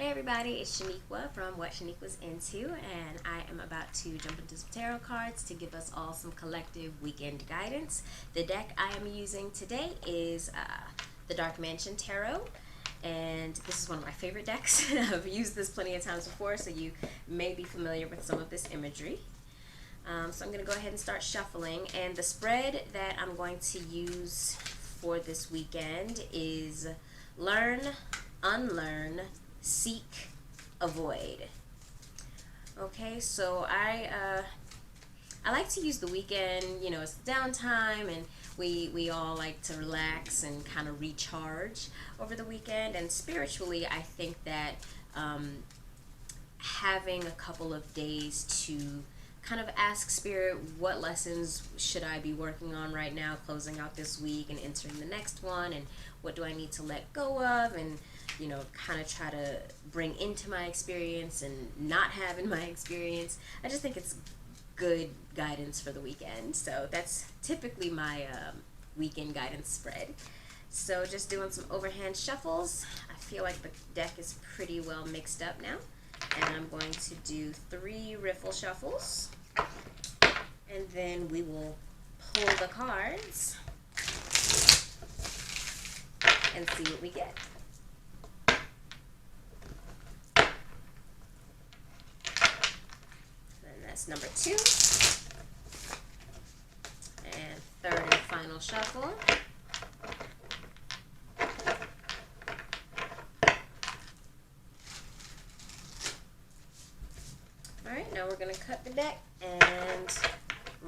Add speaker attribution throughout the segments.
Speaker 1: Hey everybody, it's Shaniqua from What Shaniqua's Into, and I am about to jump into some tarot cards to give us all some collective weekend guidance. The deck I am using today is the Dark Mansion Tarot, and this is one of my favorite decks. I've used this plenty of times before, so you may be familiar with some of this imagery. So I'm going to go ahead and start shuffling, and the spread that I'm going to use for this weekend is Learn, Unlearn, Seek, Avoid. Okay, so I like to use the weekend, it's downtime, and we all like to relax and kind of recharge over the weekend. And spiritually, I think that having a couple of days to kind of ask spirit, what lessons should I be working on right now, closing out this week and entering the next one, and what do I need to let go of, and kind of try to bring into my experience and not have in my experience. I just think it's good guidance for the weekend. So that's typically my weekend guidance spread. So just doing some overhand shuffles. I feel like the deck is pretty well mixed up now. And I'm going to do 3 riffle shuffles. And then we will pull the cards and see what we get. That's number 2. And third and final shuffle. Alright, now we're going to cut the deck and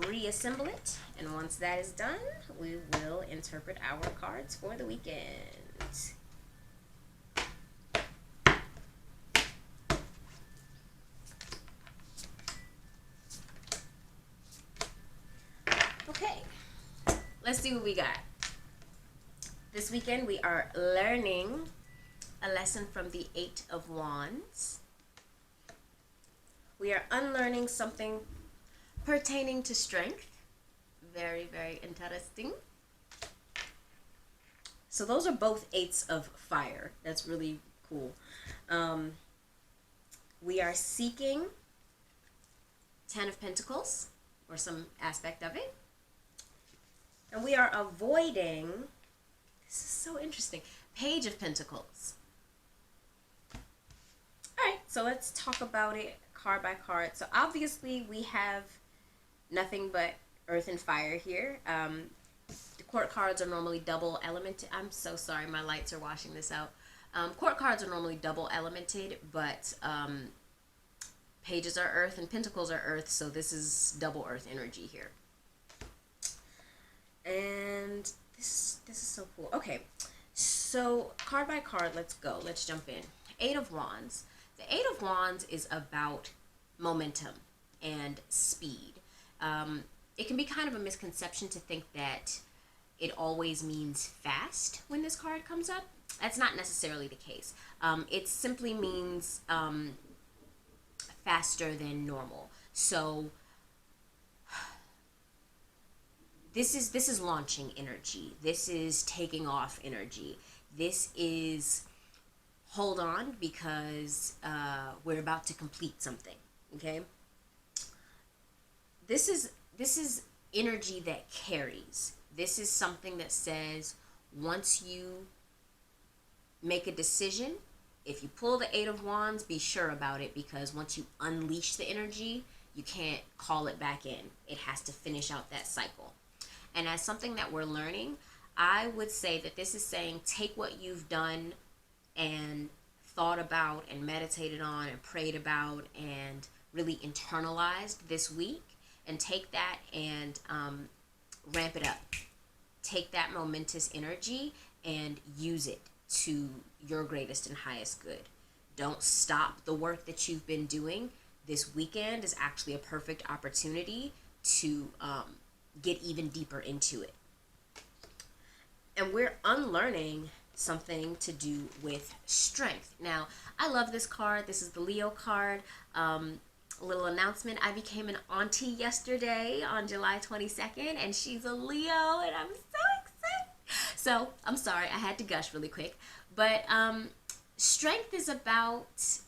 Speaker 1: reassemble it. And once that is done, we will interpret our cards for the weekend. Okay, let's see what we got. This weekend we are learning a lesson from the 8 of Wands. We are unlearning something pertaining to strength. Very, very interesting. So those are both 8s of fire. That's really cool. We are seeking 10 of Pentacles, or some aspect of it. And we are avoiding, this is so interesting, Page of Pentacles. Alright, so let's talk about it card by card. So obviously we have nothing but earth and fire here. The court cards are normally double elemented. I'm so sorry, my lights are washing this out. Court cards are normally double elemented, but pages are earth and pentacles are earth, so this is double earth energy here. And this is so cool. Okay, so card by card, let's go. Let's jump in. 8 of Wands. The 8 of Wands is about momentum and speed. It can be kind of a misconception to think that it always means fast when this card comes up. That's not necessarily the case. It simply means faster than normal. So this is launching energy. This is taking off energy. This is hold on, because we're about to complete something. Okay. This is energy that carries. This is something that says once you make a decision, if you pull the 8 of Wands, be sure about it, because once you unleash the energy, you can't call it back in. It has to finish out that cycle. And as something that we're learning, I would say that this is saying take what you've done and thought about and meditated on and prayed about and really internalized this week, and take that and ramp it up. Take that momentous energy and use it to your greatest and highest good. Don't stop the work that you've been doing. This weekend is actually a perfect opportunity to get even deeper into it. And we're unlearning something to do with strength. Now, I love this card. This is the Leo card. A little announcement. I became an auntie yesterday on July 22nd, and she's a Leo, and I'm so excited. So, I'm sorry, I had to gush really quick. But Strength is about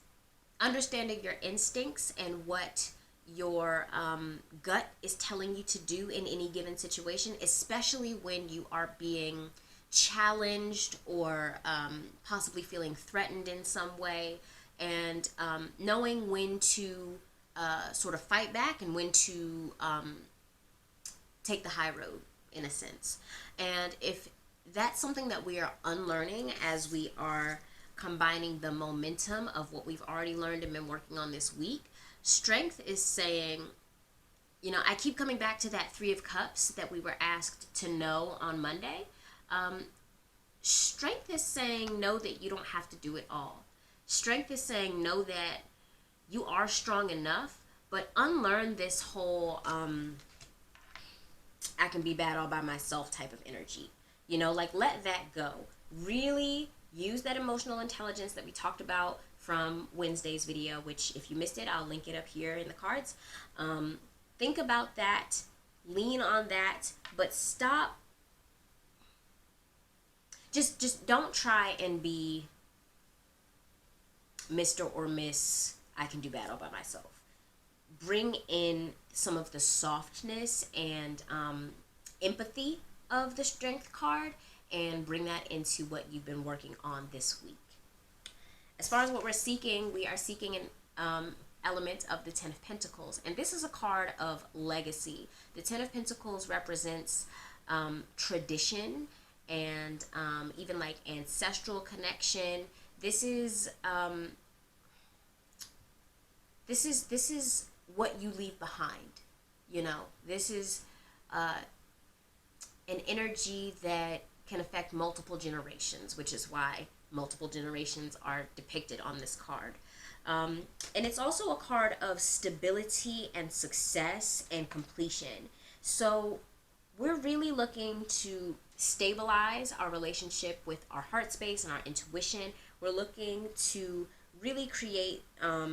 Speaker 1: understanding your instincts and what your gut is telling you to do in any given situation, especially when you are being challenged or possibly feeling threatened in some way, and knowing when to sort of fight back and when to take the high road, in a sense. And if that's something that we are unlearning as we are combining the momentum of what we've already learned and been working on this week, strength is saying, I keep coming back to that Three of Cups that we were asked to know on Monday. Strength is saying, know that you don't have to do it all. Strength is saying, know that you are strong enough, but unlearn this whole I can be bad all by myself type of energy. Like, let that go. Really use that emotional intelligence that we talked about from Wednesday's video, which if you missed it, I'll link it up here in the cards. Think about that, lean on that, but stop. Just don't try and be Mr. or Miss I can do bad all by myself. Bring in some of the softness and empathy of the strength card and bring that into what you've been working on this week. As far as what we're seeking, we are seeking an element of the Ten of Pentacles, and this is a card of legacy. The Ten of Pentacles represents tradition and even like ancestral connection. This is what you leave behind. This is an energy that can affect multiple generations, which is why multiple generations are depicted on this card. And it's also a card of stability and success and completion. So we're really looking to stabilize our relationship with our heart space and our intuition. We're looking to really create a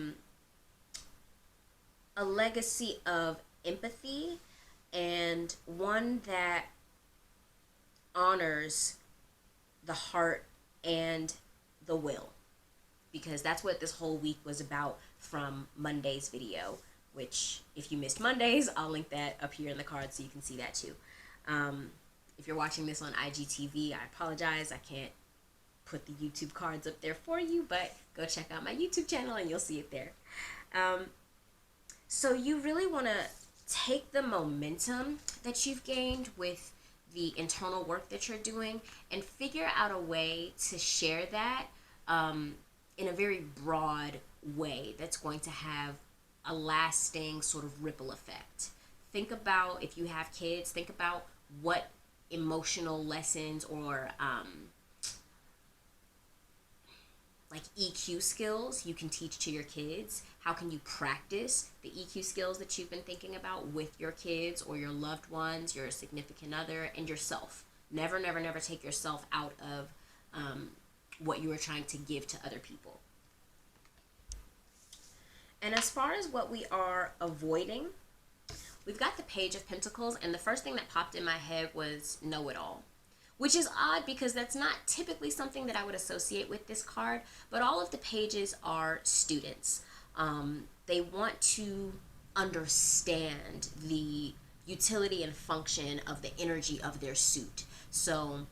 Speaker 1: legacy of empathy, and one that honors the heart and the will, because that's what this whole week was about from Monday's video, which if you missed Monday's, I'll link that up here in the cards so you can see that too. If you're watching this on IGTV, I apologize, I can't put the YouTube cards up there for you, but go check out my YouTube channel and you'll see it there. So you really want to take the momentum that you've gained with the internal work that you're doing and figure out a way to share that in a very broad way that's going to have a lasting sort of ripple effect. Think about, if you have kids, think about what emotional lessons or like EQ skills you can teach to your kids. How can you practice the EQ skills that you've been thinking about with your kids or your loved ones, your significant other, and yourself? Never, never, never take yourself out of what you are trying to give to other people. And as far as what we are avoiding, we've got the Page of Pentacles, and the first thing that popped in my head was know-it-all. Which is odd because that's not typically something that I would associate with this card, but all of the pages are students. They want to understand the utility and function of the energy of their suit. So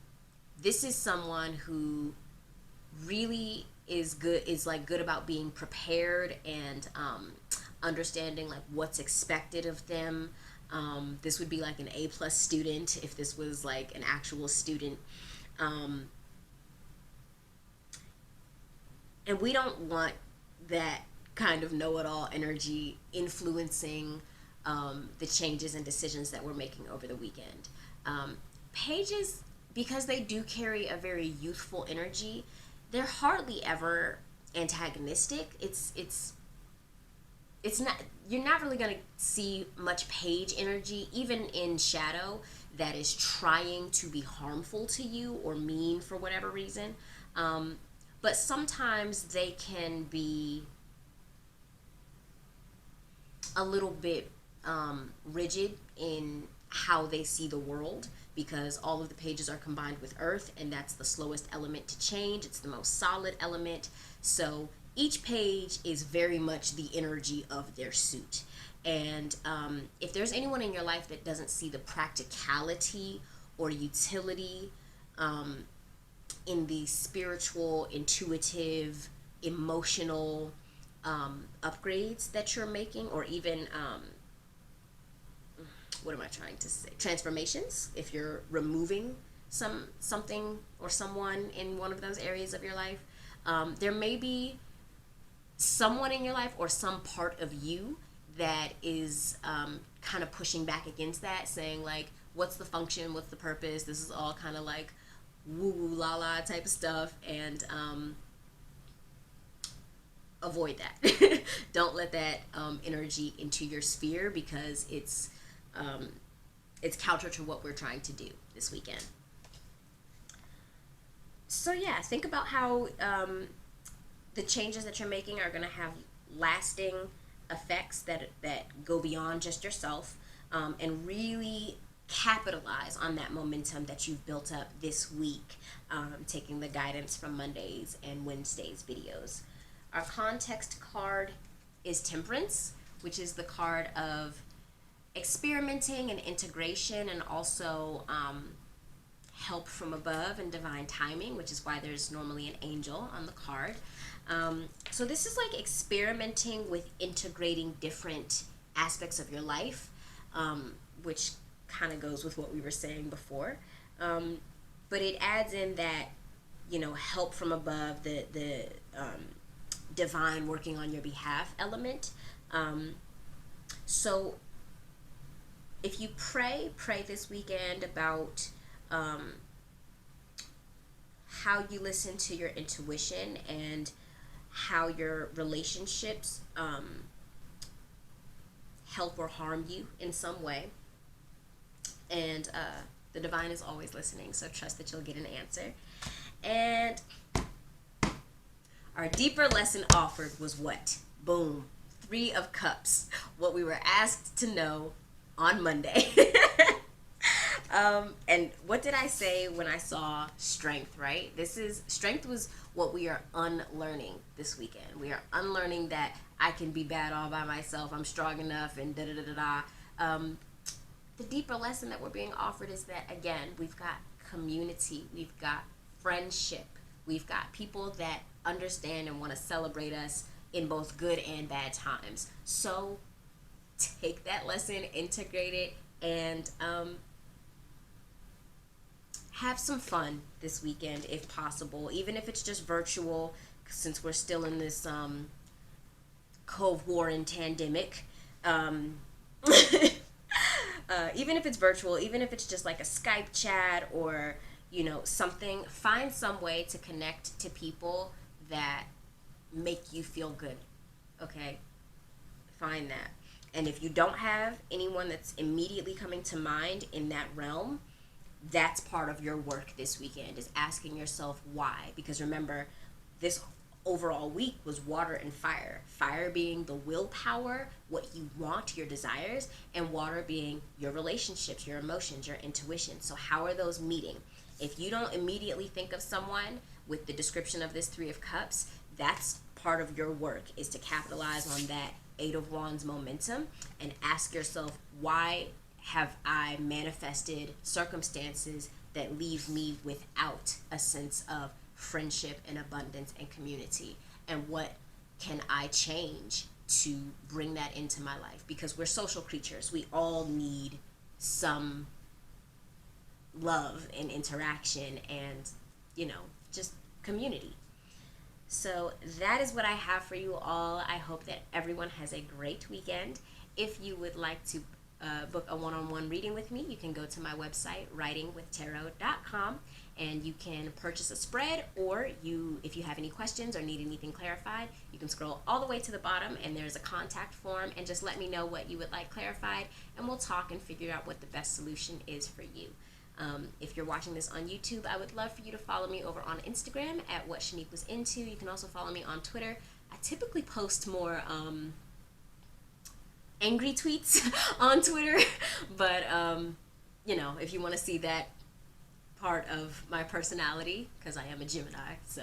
Speaker 1: this is someone who really is good about being prepared and understanding like what's expected of them. This would be like an A+ student if this was like an actual student. And we don't want that kind of know-it-all energy influencing the changes and decisions that we're making over the weekend. Pages, because they do carry a very youthful energy, they're hardly ever antagonistic. It's not, you're not really going to see much page energy, even in shadow, that is trying to be harmful to you or mean for whatever reason. But sometimes they can be a little bit rigid in how they see the world. because all of the pages are combined with earth, and that's the slowest element to change. It's the most solid element. So each page is very much the energy of their suit. And if there's anyone in your life that doesn't see the practicality or utility in the spiritual, intuitive, emotional upgrades that you're making, or even what am I trying to say? Transformations. If you're removing something or someone in one of those areas of your life, there may be someone in your life or some part of you that is kind of pushing back against that, saying like, what's the function? What's the purpose? This is all kind of like woo-woo la-la type of stuff, and avoid that. Don't let that energy into your sphere, because it's counter to what we're trying to do this weekend. So yeah, think about how the changes that you're making are going to have lasting effects that go beyond just yourself, and really capitalize on that momentum that you've built up this week, taking the guidance from Mondays and Wednesdays videos. Our context card is Temperance, which is the card of experimenting and integration, and also help from above and divine timing, which is why there's normally an angel on the card. So this is like experimenting with integrating different aspects of your life, which kind of goes with what we were saying before. But it adds in that, help from above, the divine working on your behalf element. So if you pray this weekend about how you listen to your intuition and how your relationships help or harm you in some way. And the divine is always listening, so trust that you'll get an answer. And our deeper lesson offered was what? Boom. 3 of Cups. What we were asked to know on Monday. And what did I say when I saw strength, right? Strength was what we are unlearning this weekend. We are unlearning that I can be bad all by myself. I'm strong enough and da-da-da-da-da. The deeper lesson that we're being offered is that, again, we've got community, we've got friendship, we've got people that understand and want to celebrate us in both good and bad times. So take that lesson, integrate it, and have some fun this weekend if possible, even if it's just virtual, since we're still in this Cove War and pandemic. Even if it's virtual, even if it's just like a Skype chat or, something, find some way to connect to people that make you feel good, okay? Find that. And if you don't have anyone that's immediately coming to mind in that realm, that's part of your work this weekend, is asking yourself why. Because remember, this overall week was water and fire. Fire being the willpower, what you want, your desires, and water being your relationships, your emotions, your intuition. So how are those meeting? If you don't immediately think of someone with the description of this 3 of Cups, that's part of your work, is to capitalize on that 8 of Wands momentum and ask yourself, why have I manifested circumstances that leave me without a sense of friendship and abundance and community? And what can I change to bring that into my life? Because we're social creatures. We all need some love and interaction and, just community. So that is what I have for you all. I hope that everyone has a great weekend. If you would like to book a one-on-one reading with me, you can go to my website, writingwithtarot.com, and you can purchase a spread, or if you have any questions or need anything clarified, you can scroll all the way to the bottom and there's a contact form, and just let me know what you would like clarified, and we'll talk and figure out what the best solution is for you. If you're watching this on YouTube, I would love for you to follow me over on Instagram at What Shanique Was Into. You can also follow me on Twitter. I typically post more angry tweets on Twitter, but you know, if you want to see that part of my personality, because I am a Gemini, so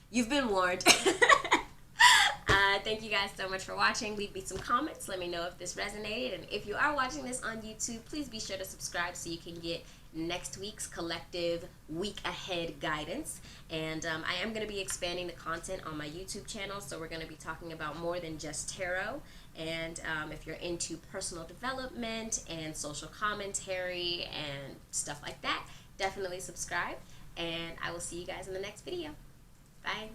Speaker 1: you've been warned. Thank you guys so much for watching. Leave me some comments. Let me know if this resonated. And if you are watching this on YouTube, please be sure to subscribe so you can get next week's collective week ahead guidance. And I am going to be expanding the content on my YouTube channel. So we're going to be talking about more than just tarot. And if you're into personal development and social commentary and stuff like that, definitely subscribe. And I will see you guys in the next video. Bye.